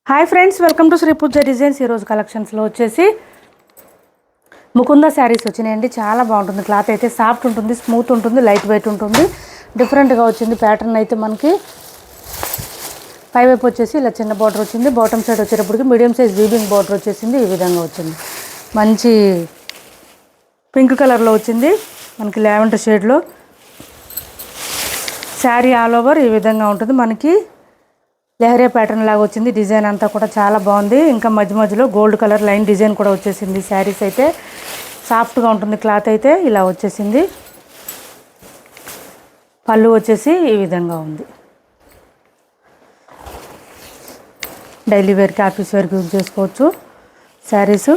Hi friends, welcome to Shri Pooja designs. ఈరోజు కలెక్షన్స్లో వచ్చేసి ముకుంద శారీస్ వచ్చినాయండి. చాలా బాగుంటుంది. క్లాత్ అయితే సాఫ్ట్ ఉంటుంది, స్మూత్ ఉంటుంది, లైట్ వెయిట్ ఉంటుంది. డిఫరెంట్గా వచ్చింది. ప్యాటర్న్ అయితే మనకి పైవైపు వచ్చేసి ఇలా చిన్న బార్డర్ వచ్చింది. బాటమ్ సైడ్ వచ్చేటప్పటికి మీడియం సైజ్ వీవింగ్ బార్డర్ వచ్చేసింది. ఈ విధంగా వచ్చింది. మంచి పింక్ కలర్లో వచ్చింది. మనకి లావెండర్ షేడ్లో శారీ ఆల్ ఓవర్ ఈ విధంగా ఉంటుంది. మనకి లెహరియా ప్యాటర్న్ లాగా వచ్చింది. డిజైన్ అంతా కూడా చాలా బాగుంది. ఇంకా మధ్య మధ్యలో గోల్డ్ కలర్ లైన్ డిజైన్ కూడా వచ్చేసింది. శారీస్ అయితే సాఫ్ట్గా ఉంటుంది. క్లాత్ అయితే ఇలా వచ్చేసింది. పళ్ళు వచ్చేసి ఈ విధంగా ఉంది. డైలీ వేర్కి, ఆఫీస్ వేర్కి యూజ్ చేసుకోవచ్చు శారీస్.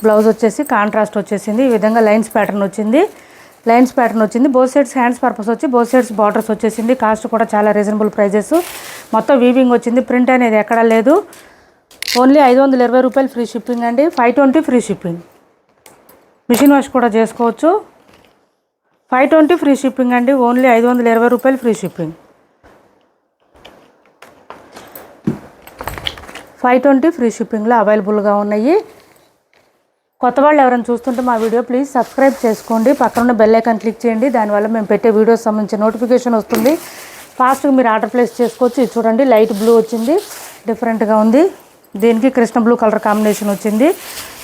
బ్లౌజ్ వచ్చేసి కాంట్రాస్ట్ వచ్చేసింది. ఈ విధంగా లైన్స్ ప్యాటర్న్ వచ్చింది. బోత్ సైడ్స్ హ్యాండ్స్ పర్పస్ వచ్చి బోత్ సైడ్స్ బార్డర్స్ వచ్చేసింది. కాస్ట్ కూడా చాలా రీజనబుల్ ప్రైజెస్. మొత్తం వీవింగ్ వచ్చింది. ప్రింట్ అనేది ఎక్కడా లేదు. ఓన్లీ 520 రూపాయలు ఫ్రీ షిప్పింగ్ అండి. 520 ఫ్రీ షిప్పింగ్. మిషన్ వాష్ కూడా చేసుకోవచ్చు. 520 ఫ్రీ షిప్పింగ్ అండి. ఓన్లీ 520 రూపాయలు ఫ్రీ షిప్పింగ్. 520 ఫ్రీ షిప్పింగ్లో అవైలబుల్గా ఉన్నాయి. కొత్త వాళ్ళు ఎవరైనా చూస్తుంటే మా వీడియో ప్లీజ్ సబ్స్క్రైబ్ చేసుకోండి. పక్కన ఉన్న బెల్ ఐకాన్ క్లిక్ చేయండి. దానివల్ల మేము పెట్టే వీడియోస్ సంబంధించిన నోటిఫికేషన్ వస్తుంది. ఫాస్ట్గా మీరు ఆర్డర్ ప్లేస్ చేసుకోవచ్చు. ఇది చూడండి, లైట్ బ్లూ వచ్చింది. డిఫరెంట్గా ఉంది. దీనికి కృష్ణ బ్లూ కలర్ కాంబినేషన్ వచ్చింది.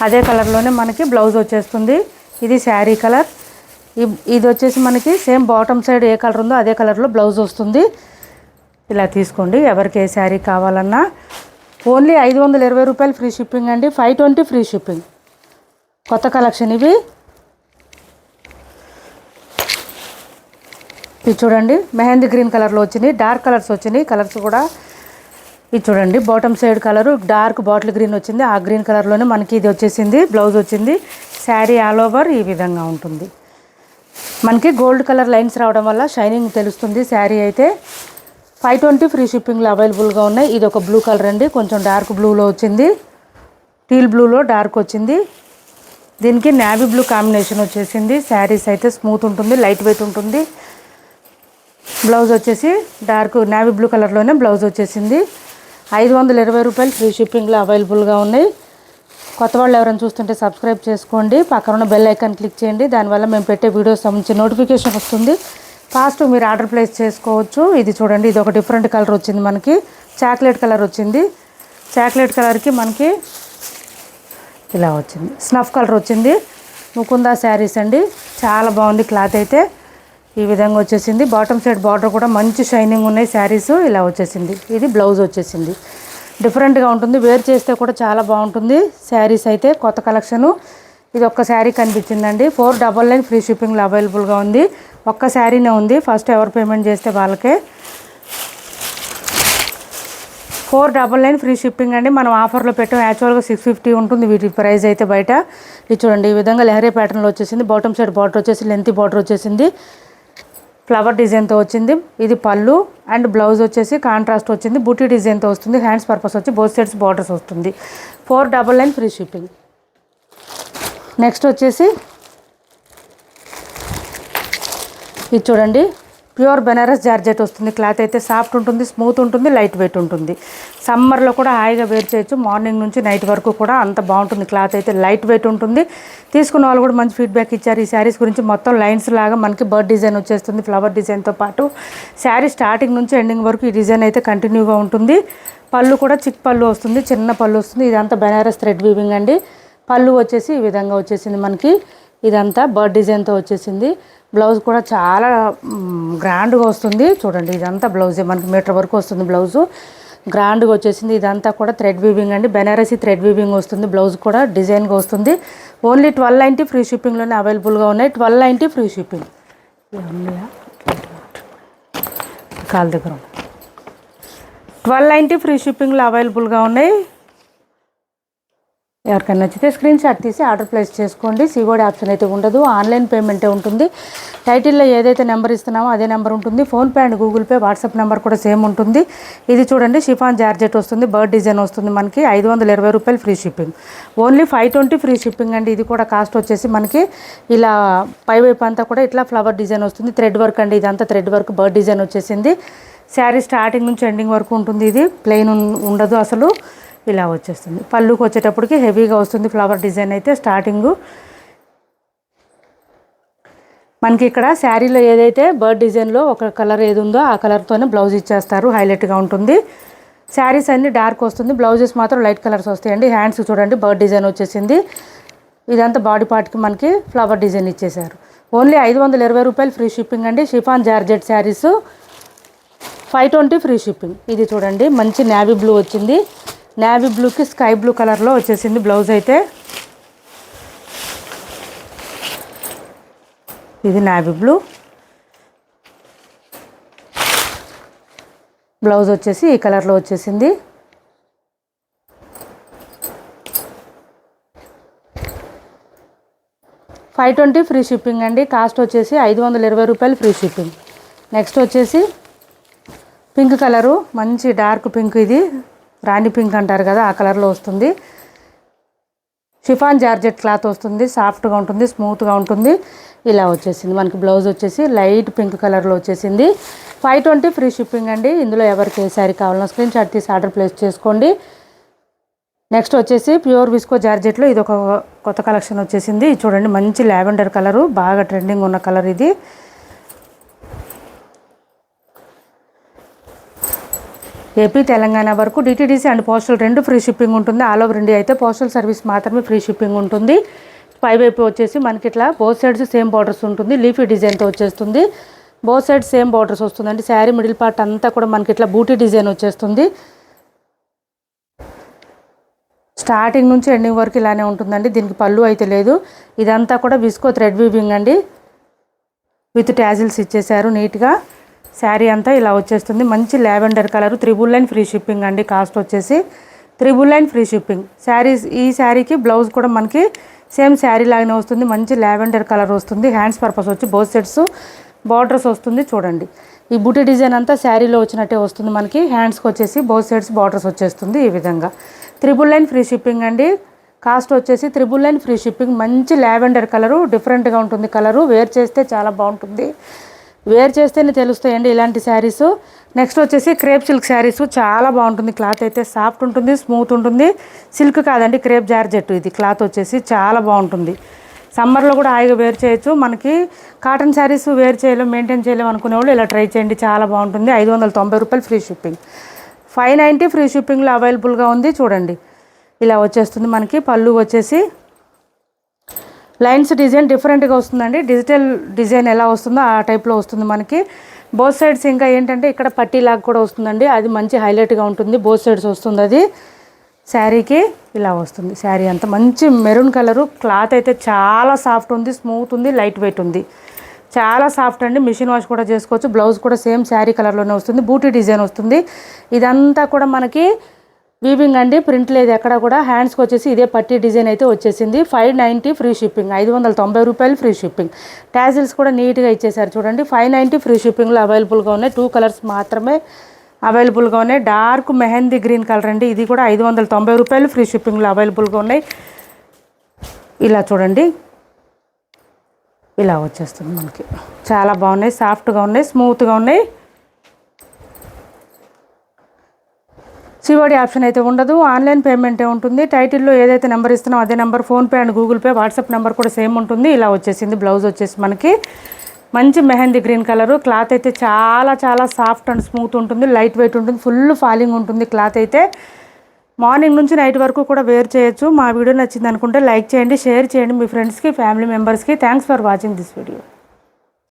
అదే కలర్లోనే మనకి బ్లౌజ్ వచ్చేస్తుంది. ఇది శారీ కలర్. ఇది వచ్చేసి మనకి సేమ్ బాటమ్ సైడ్ ఏ కలర్ ఉందో అదే కలర్లో బ్లౌజ్ వస్తుంది. ఇలా తీసుకోండి. ఎవరికి ఏ శారీ కావాలన్నా ఓన్లీ 520 రూపాయలు ఫ్రీ షిప్పింగ్ అండి. 520 ఫ్రీ షిప్పింగ్. కొత్త కలెక్షన్ ఇవి. ఇది చూడండి, మెహందీ గ్రీన్ కలర్లో వచ్చినాయి. డార్క్ కలర్స్ వచ్చినాయి. కలర్స్ కూడా ఇది చూడండి, bottom side colour dark bottle green వచ్చింది. ఆ గ్రీన్ కలర్లోనే మనకి ఇది వచ్చేసింది. బ్లౌజ్ వచ్చింది. శారీ ఆల్ ఓవర్ ఈ విధంగా ఉంటుంది. మనకి గోల్డ్ కలర్ లైన్స్ రావడం వల్ల షైనింగ్ తెలుస్తుంది. శారీ అయితే 520 ఫ్రీ షిప్పింగ్లో అవైలబుల్గా ఉన్నాయి. ఇది ఒక బ్లూ కలర్ అండి. కొంచెం డార్క్ బ్లూలో వచ్చింది. టీల్ బ్లూలో డార్క్ వచ్చింది. దీనికి నేవీ బ్లూ కాంబినేషన్ వచ్చేసింది. శారీస్ అయితే స్మూత్ ఉంటుంది, లైట్ వెయిట్ ఉంటుంది. బ్లౌజ్ వచ్చేసి డార్క్ నేవీ బ్లూ కలర్లోనే బ్లౌజ్ వచ్చేసింది. 520 రూపాయలు ఫ్రీ షిప్పింగ్లో అవైలబుల్గా ఉన్నాయి. కొత్త వాళ్ళు ఎవరైనా చూస్తుంటే సబ్స్క్రైబ్ చేసుకోండి. పక్కన ఉన్న బెల్ ఐకాన్ క్లిక్ చేయండి. దానివల్ల మేము పెట్టే వీడియోస్ సంబంధించి నోటిఫికేషన్ వస్తుంది. ఫాస్ట్ మీరు ఆర్డర్ ప్లేస్ చేసుకోవచ్చు. ఇది చూడండి, ఇది ఒక డిఫరెంట్ కలర్ వచ్చింది. మనకి చాక్లెట్ కలర్ వచ్చింది. చాక్లెట్ కలర్కి మనకి ఇలా వచ్చింది. స్నఫ్ కలర్ వచ్చింది. ముకుందా శారీస్ అండి. చాలా బాగుంది. క్లాత్ అయితే ఈ విధంగా వచ్చేసింది. బాటమ్ సైడ్ బార్డర్ కూడా మంచి షైనింగ్ ఉన్నాయి. శారీస్ ఇలా వచ్చేసింది. ఇది బ్లౌజ్ వచ్చేసింది. డిఫరెంట్గా ఉంటుంది. వేర్ చేస్తే కూడా చాలా బాగుంటుంది. శారీస్ అయితే కొత్త కలెక్షను. ఇది ఒక్క శారీ కనిపించిందండి. 499 ఫ్రీ షిప్పింగ్లో అవైలబుల్గా ఉంది. ఒక్క శారీనే ఉంది. ఫస్ట్ ఎవరు పేమెంట్ చేస్తే వాళ్ళకే 499 ఫ్రీ షిప్పింగ్ అండి. మనం ఆఫర్లో పెట్టాం. యాక్చువల్గా 650 ఉంటుంది వీటి ప్రైస్ అయితే బయట. ఇది చూడండి, ఈ విధంగా లెహరియా ప్యాటర్న్లో వచ్చేసింది. బాటమ్ సైడ్ బార్డర్ వచ్చేసి లెంతీ బార్డర్ వచ్చేసింది. ఫ్లవర్ డిజైన్తో వచ్చింది. ఇది పళ్ళు అండ్ బ్లౌజ్ వచ్చేసి కాంట్రాస్ట్ వచ్చింది. బూటీ డిజైన్తో వస్తుంది. హ్యాండ్స్ పర్పస్ వచ్చి బోత్ సైడ్స్ బార్డర్స్ వస్తుంది. 499 ఫ్రీ షిప్పింగ్. నెక్స్ట్ వచ్చేసి ఇది చూడండి, ప్యూర్ బెనారస్ జార్జెట్ వస్తుంది. క్లాత్ అయితే సాఫ్ట్ ఉంటుంది, స్మూత్ ఉంటుంది, లైట్ వెయిట్ ఉంటుంది. సమ్మర్లో కూడా హాయిగా వేర్ చేయొచ్చు. మార్నింగ్ నుంచి నైట్ వరకు కూడా అంత బాగుంటుంది. క్లాత్ అయితే లైట్ వెయిట్ ఉంటుంది. తీసుకున్న వాళ్ళు కూడా మంచి ఫీడ్బ్యాక్ ఇచ్చారు. ఈ శారీస్ గురించి మొత్తం లైన్స్ లాగా మనకి బర్డ్ డిజైన్ వచ్చేస్తుంది. ఫ్లవర్ డిజైన్తో పాటు శారీ స్టార్టింగ్ నుంచి ఎండింగ్ వరకు ఈ డిజైన్ అయితే కంటిన్యూగా ఉంటుంది. పళ్ళు కూడా చిక్ పళ్ళు వస్తుంది, చిన్న పళ్ళు వస్తుంది. ఇదంతా బెనారస్ థ్రెడ్ వీవింగ్ అండి. పళ్ళు వచ్చేసి ఈ విధంగా వచ్చేసింది. మనకి ఇదంతా బర్డ్ డిజైన్తో వచ్చేసింది. బ్లౌజ్ కూడా చాలా గ్రాండ్గా వస్తుంది. చూడండి, ఇదంతా బ్లౌజే. మనకి మీటర్ వరకు వస్తుంది. బ్లౌజు గ్రాండ్గా వచ్చేసింది. ఇదంతా కూడా థ్రెడ్ వీవింగ్ అండి. బెనారసీ థ్రెడ్ వీవింగ్ వస్తుంది. బ్లౌజ్ కూడా డిజైన్గా వస్తుంది. ఓన్లీ 1290 ఫ్రీ షిప్పింగ్లోనే అవైలబుల్గా ఉన్నాయి. 1290 ఫ్రీ షిప్పింగ్. కాల్ దగ్గర 1290 ఫ్రీ షిప్పింగ్లో అవైలబుల్గా ఉన్నాయి. ఎవరికైనా నచ్చితే స్క్రీన్ షాట్ తీసి ఆర్డర్ ప్లేస్ చేసుకోండి. సిఓడి ఆప్షన్ అయితే ఉండదు. ఆన్లైన్ పేమెంటే ఉంటుంది. టైటిల్లో ఏదైతే నెంబర్ ఇస్తున్నామో అదే నెంబర్ ఉంటుంది. PhonePe and Google pay, WhatsApp number కూడా సేమ్ ఉంటుంది. ఇది చూడండి, షిఫాన్ జార్జెట్ వస్తుంది. బర్డ్ డిజైన్ వస్తుంది. మనకి 520 రూపాయలు free shipping. Only 520 free shipping అండి. ఇది కూడా కాస్ట్ వచ్చేసి మనకి ఇలా పైవైపు అంతా కూడా ఇట్లా ఫ్లవర్ డిజైన్ వస్తుంది. థ్రెడ్ వర్క్ అండి. ఇదంతా థ్రెడ్ వర్క్, బర్డ్ డిజైన్ వచ్చేసింది. శారీ స్టార్టింగ్ నుంచి ఎండింగ్ వరకు ఉంటుంది. ఇది ప్లెయిన్ ఉండదు అసలు. ఇలా వచ్చేస్తుంది. పళ్ళుకి వచ్చేటప్పటికి హెవీగా వస్తుంది ఫ్లవర్ డిజైన్ అయితే స్టార్టింగు. మనకి ఇక్కడ శారీలో ఏదైతే బర్డ్ డిజైన్లో ఒక కలర్ ఏది ఉందో ఆ కలర్తోనే బ్లౌజ్ ఇచ్చేస్తారు, హైలైట్గా ఉంటుంది. శారీస్ అన్ని డార్క్ వస్తుంది, బ్లౌజెస్ మాత్రం లైట్ కలర్స్ వస్తాయండి. హ్యాండ్స్ చూడండి బర్డ్ డిజైన్ వచ్చేసింది. ఇదంతా బాడీ పార్ట్కి మనకి ఫ్లవర్ డిజైన్ ఇచ్చేసారు. ఓన్లీ 520 రూపాయలు ఫ్రీ షిప్పింగ్ అండి. Chiffon georgette saris 520 free shipping. ఇది చూడండి మంచి నేవీ బ్లూ వచ్చింది, నేవీ బ్లూకి స్కై బ్లూ కలర్లో వచ్చేసింది బ్లౌజ్ అయితే. ఇది నేవీ బ్లూ, బ్లౌజ్ వచ్చేసి ఈ కలర్లో వచ్చేసింది. $520 ఫ్రీ షిప్పింగ్ అండి. కాస్ట్ వచ్చేసి 520 రూపాయలు ఫ్రీ షిప్పింగ్. నెక్స్ట్ వచ్చేసి పింక్ కలరు, మంచి డార్క్ పింక్, ఇది రాణి పింక్ అంటారు కదా ఆ కలర్లో వస్తుంది. షిఫాన్ జార్జెట్ క్లాత్ వస్తుంది, సాఫ్ట్గా ఉంటుంది, స్మూత్గా ఉంటుంది. ఇలా వచ్చేసింది మనకి బ్లౌజ్ వచ్చేసి లైట్ పింక్ కలర్లో వచ్చేసింది. 520 ఫ్రీ షిప్పింగ్ అండి. ఇందులో ఎవరికి ఏ శారీ కావాలన్నా స్క్రీన్ షాట్ తీసి ఆర్డర్ ప్లేస్ చేసుకోండి. నెక్స్ట్ వచ్చేసి ప్యూర్ విస్కో జార్జెట్లో ఇది ఒక కొత్త కలెక్షన్ వచ్చేసింది. చూడండి మంచి లావెండర్ కలరు, బాగా ట్రెండింగ్ ఉన్న కలర్ ఇది. ఏపీ తెలంగాణ వరకు DTDC and postal 2 free shipping ఉంటుంది. ఆల్ ఓవర్ ఇండియా అయితే పోస్టల్ సర్వీస్ మాత్రమే ఫ్రీ షిప్పింగ్ ఉంటుంది. పైవైపు వచ్చేసి మనకి ఇట్లా బోత్ సైడ్స్ సేమ్ బార్డర్స్ ఉంటుంది, లీఫీ డిజైన్తో వచ్చేస్తుంది. బోత్ సైడ్స్ సేమ్ బార్డర్స్ వస్తుందండి. శారీ మిడిల్ పార్ట్ అంతా కూడా మనకి ఇట్లా బూటీ డిజైన్ వచ్చేస్తుంది. స్టార్టింగ్ నుంచి ఎండింగ్ వరకు ఇలానే ఉంటుందండి. దీనికి పళ్ళు అయితే లేదు. ఇదంతా కూడా విస్కో థ్రెడ్ వీవింగ్ అండి, విత్ ట్యాజిల్స్ ఇచ్చేసారు నీట్గా. శారీ అంతా ఇలా వచ్చేస్తుంది. మంచి లావెండర్ కలరు, 999 ఫ్రీ షిప్పింగ్ అండి. కాస్ట్ వచ్చేసి 999 ఫ్రీ షిప్పింగ్. ఈ శారీకి బ్లౌజ్ కూడా మనకి సేమ్ శారీ లాగానే వస్తుంది, మంచి లావెండర్ కలర్ వస్తుంది. హ్యాండ్స్ పర్పస్ వచ్చి బోత్ సెట్స్ బార్డర్స్ వస్తుంది. చూడండి ఈ బుటీ డిజైన్ అంతా శారీలో వచ్చినట్టే వస్తుంది మనకి. హ్యాండ్స్కి వచ్చేసి బోత్ సెట్స్ బార్డర్స్ వచ్చేస్తుంది ఈ విధంగా. 999 ఫ్రీ షిప్పింగ్ అండి. కాస్ట్ వచ్చేసి 999 ఫ్రీ షిప్పింగ్. మంచి లావెండర్ కలరు, డిఫరెంట్గా ఉంటుంది కలరు. వేర్ చేస్తే చాలా బాగుంటుంది, వేర్ చేస్తేనే తెలుస్తాయండి ఇలాంటి శారీస్. నెక్స్ట్ వచ్చేసి క్రేప్ సిల్క్ శారీస్, చాలా బాగుంటుంది. క్లాత్ అయితే సాఫ్ట్ ఉంటుంది, స్మూత్ ఉంటుంది. సిల్క్ కాదండి, క్రేప్ జార్జెట్. ఇది క్లాత్ వచ్చేసి చాలా బాగుంటుంది. సమ్మర్లో కూడా హాయిగా వేర్ చేయొచ్చు. మనకి కాటన్ శారీస్ వేర్ చేయలేం, మెయింటైన్ చేయలేం అనుకునే వాళ్ళు ఇలా ట్రై చేయండి, చాలా బాగుంటుంది. 590 రూపాయలు ఫ్రీ షిప్పింగ్. 590 ఫ్రీ షిప్పింగ్లో అవైలబుల్గా ఉంది. చూడండి ఇలా వచ్చేస్తుంది మనకి. పళ్ళు వచ్చేసి లైన్స్ డిజైన్ డిఫరెంట్గా వస్తుందండి. డిజిటల్ డిజైన్ ఎలా వస్తుందో ఆ టైప్లో వస్తుంది మనకి. బోత్ సైడ్స్ ఇంకా ఏంటంటే ఇక్కడ పట్టీ లాగా కూడా వస్తుందండి, అది మంచి హైలైట్గా ఉంటుంది. బోత్ సైడ్స్ వస్తుంది అది. శారీకి ఇలా వస్తుంది. శారీ అంతా మంచి మెరూన్ కలరు. క్లాత్ అయితే చాలా సాఫ్ట్ ఉంది, స్మూత్ ఉంది, లైట్ వెయిట్ ఉంది. చాలా సాఫ్ట్ అండి. మిషన్ వాష్ కూడా చేసుకోవచ్చు. బ్లౌజ్ కూడా సేమ్ శారీ కలర్లోనే వస్తుంది, బూటీ డిజైన్ వస్తుంది. ఇదంతా కూడా మనకి వీవింగ్ అండి, ప్రింట్ లేదు ఎక్కడ కూడా. హ్యాండ్స్కి వచ్చేసి ఇదే పట్టీ డిజైన్ అయితే వచ్చేసింది. 590 ఫ్రీ షిప్పింగ్. 590 రూపాయలు ఫ్రీ షిప్పింగ్. ట్యాజిల్స్ కూడా నీట్గా ఇచ్చేసారు చూడండి. 590 ఫ్రీ షిప్పింగ్లో అవైలబుల్గా ఉన్నాయి. 2 కలర్స్ మాత్రమే అవైలబుల్గా ఉన్నాయి. డార్క్ మెహందీ గ్రీన్ కలర్ అండి, ఇది కూడా 590 రూపాయలు ఫ్రీ షిప్పింగ్లో అవైలబుల్గా ఉన్నాయి. ఇలా చూడండి ఇలా వచ్చేస్తుంది మనకి. చాలా బాగున్నాయి, సాఫ్ట్గా ఉన్నాయి, స్మూత్గా ఉన్నాయి. సిఓడి ఆప్షన్ అయితే ఉండదు, ఆన్లైన్ పేమెంటే ఉంటుంది. టైటిల్లో ఏదైతే నెంబర్ ఇస్తున్నామో అదే number, PhonePe and Google pay, WhatsApp number కూడా సేమ్ ఉంటుంది. ఇలా వచ్చేసింది బ్లౌజ్ వచ్చేసి మనకి. మంచి మెహందీ గ్రీన్ కలరు. క్లాత్ అయితే చాలా చాలా సాఫ్ట్ అండ్ స్మూత్ ఉంటుంది, లైట్ వెయిట్ ఉంటుంది, ఫుల్ ఫాలింగ్ ఉంటుంది. క్లాత్ అయితే మార్నింగ్ నుంచి నైట్ వరకు కూడా వేర్ చేయొచ్చు. మా వీడియో నచ్చింది అనుకుంటే లైక్ చేయండి, షేర్ చేయండి మీ ఫ్రెండ్స్కి, ఫ్యామిలీ మెంబర్స్కి. Thanks for watching this video.